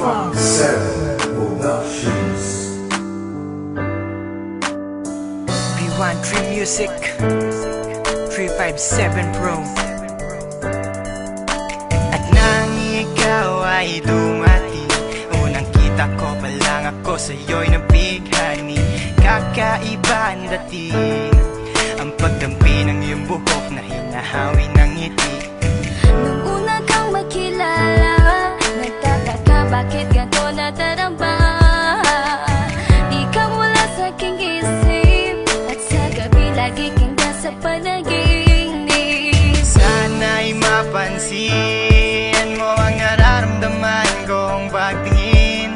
357 Productions. B1 Dream Music 357 Pro. At nang ikaw ay dumating, unang kita ko pa lang ako sa'yo'y nabighani. Kakaiba ang dating, ang pagdampi ng iyong buhok na hinahawi ng ngiti. Nung una kang makilala, nagtataka bakit ganito nadarama. Di ka mula sa aking isip, at sa gabi lagi kang nasa panaginip. Sana'y mapansin mo ang nararamdaman kong pagtingin,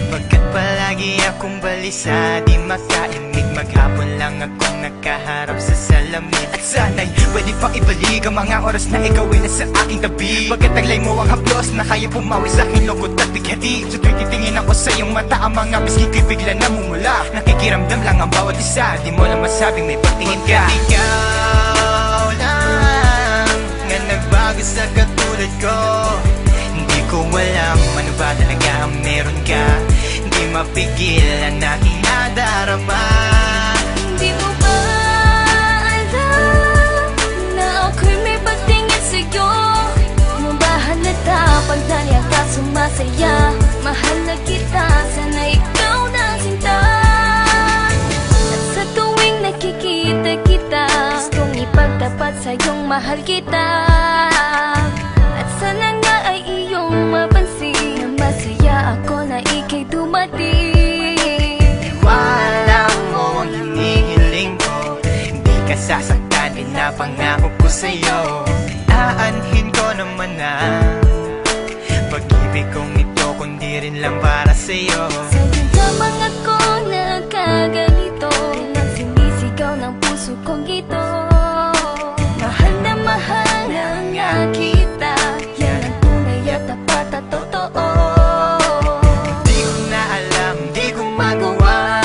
pagkat palagi akong balisa, di makaimik. Maghapon lang akong nakaharap sa salamin. At sana'y pwede pang ibalik ang mga oras na ikaw ay nasa aking tabi, pagkat taglay mo ang haplos na kaya pumawi sa aking lungkot at bighati. Sa tuwing titingin ako sa iyong mata, ang mga bisgi ko'y bigla namumula. Nakikiramdam lang ang bawat isa, di mo lang masabing may pagtingin ka. Ikaw lang nga nagbago sa katulad ko. Hindi ko alam ano ba talaga ang meron ka. Hindi mapigil ang aking nadarama. Di mo ba alam na ako'y may pagtingin sa'yo? Di mo ba halata pag naliya ka sumasaya? Mahal na kita, sana ikaw na sinta. At sa tuwing nakikita kita, gustong ipagtapat sa'yong mahal kita. At sana nga ay iyong mapansin na masaya ako na ika'y dumating. Wala mo ang hinihiling ko, hindi ka sasaktan, pinapangako ko sa'yo. Aanhin ko naman na pag-ibig kong ito, kundi rin lang para sa'yo. Sa'yo lamang ako nagkaganito, lang sinisigaw ng puso kong ito. Mahal na nga kita, yan ang tunay at tapat at totoo. Di ko na alam, di ko magawa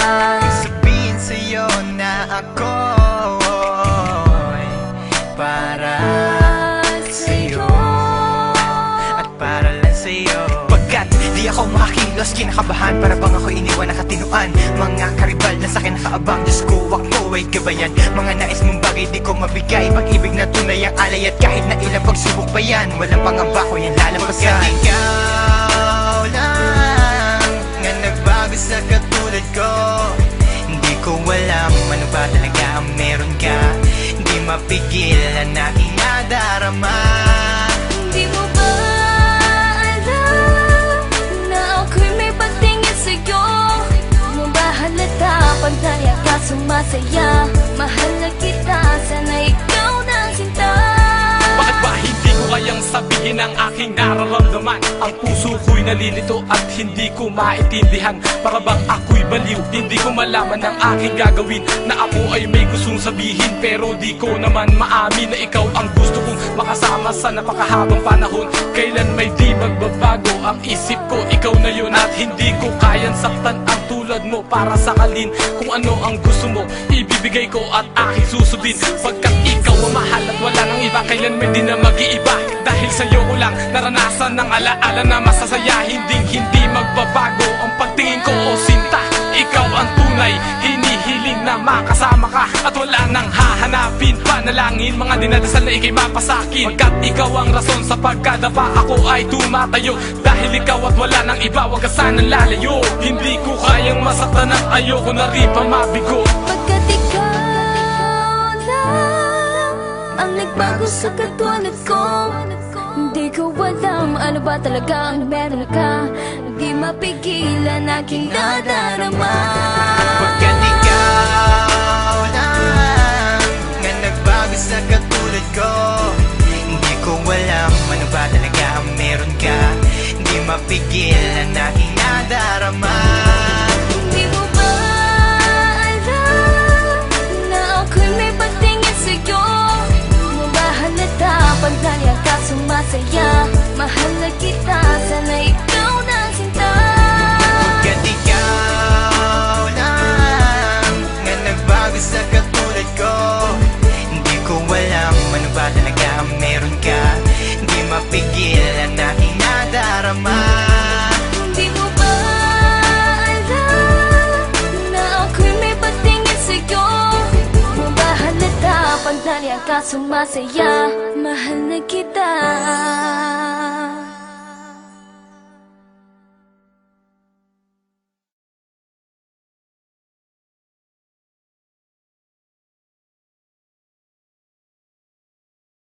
sabihin sa'yo na ako'y para sa'yo at para lang sa'yo. Pagkat di ako makakilos, kinakabahan, para bang ako iniwan na katinuan. Mga karibal na sa'kin nakaabang, Diyos ko ako ay gabayan. Mga nais mong bagay di ko mabigay, pag-ibig na tunay ang alay. At kahit na ilang pagsubok pa yan, walang pangamba ko yan lalampasan. Pagkat ikaw lang nga nagbago sa katulad ko, hindi ko alam ano ba talaga ang meron ka. Hindi mapigil ang aking nadarama. Di mo ba alam na ako'y may pagtingin sa'yo? Di mo ba halata pag naliya ka sumasaya? Mahal na kita, sana ikaw na sinta. Bakit ba hindi ko kayang sabihin ang aking nararamdaman? Ang puso ko'y nalilito at hindi ko maintindihan. Para bang ako'y baliw, hindi ko malaman ang aking gagawin. Na ako ay may gustong sabihin, pero di ko naman maamin na ikaw ang gusto kong makasama sa napakahabang panahon. Kailan may di magbabago ang isip ko, ikaw na yun. At hindi ko kayang saktan ang tulad mo para sakalin. Kung ano ang gusto mo, ibibigay ko at aking susundin. Pagkat ikaw ang mahal at wala nang iba, kailan may di na mag-iiba. Dahil sa'yo ko lang naranasan ng alaala na masasaya. Hindi magbabago ang pagtingin ko, o sinta. Ikaw ang tunay, hinihiling na makasama ka. At wala nang hahanapin, panalangin, mga dinadasal na ikay mapasakin. Pagkat ikaw ang rason sa pagkadapa, ako ay tumatayo. Dahil ikaw at wala nang iba, wag ka sanang lalayo. Hindi ko kayang masaktan at ayoko na rin pa mabigo. Pagkat ikaw lang ang nagbago sa katulad ko, hindi ko alam ano ba talaga ang meron ka. Di mapigilan aking nadarama. Pagkat ikaw lang nga nagbago sa katulad ko, hindi ko alam ano ba talaga ang meron ka. Hindi mapigil ang aking nadarama. Di mo ba alam na ako'y may pagtingin sa'yo? Di mo ba halata pag naliya ka sumasaya? Mahal na kita, sana ikaw na sinta. Pagkat ikaw lang nga nagbago sa katulad ko, hindi ko alam ano ba talaga ang meron ka. Hindi mapigil ang aking nadarama. Di ka sumasaya. Mahal na kita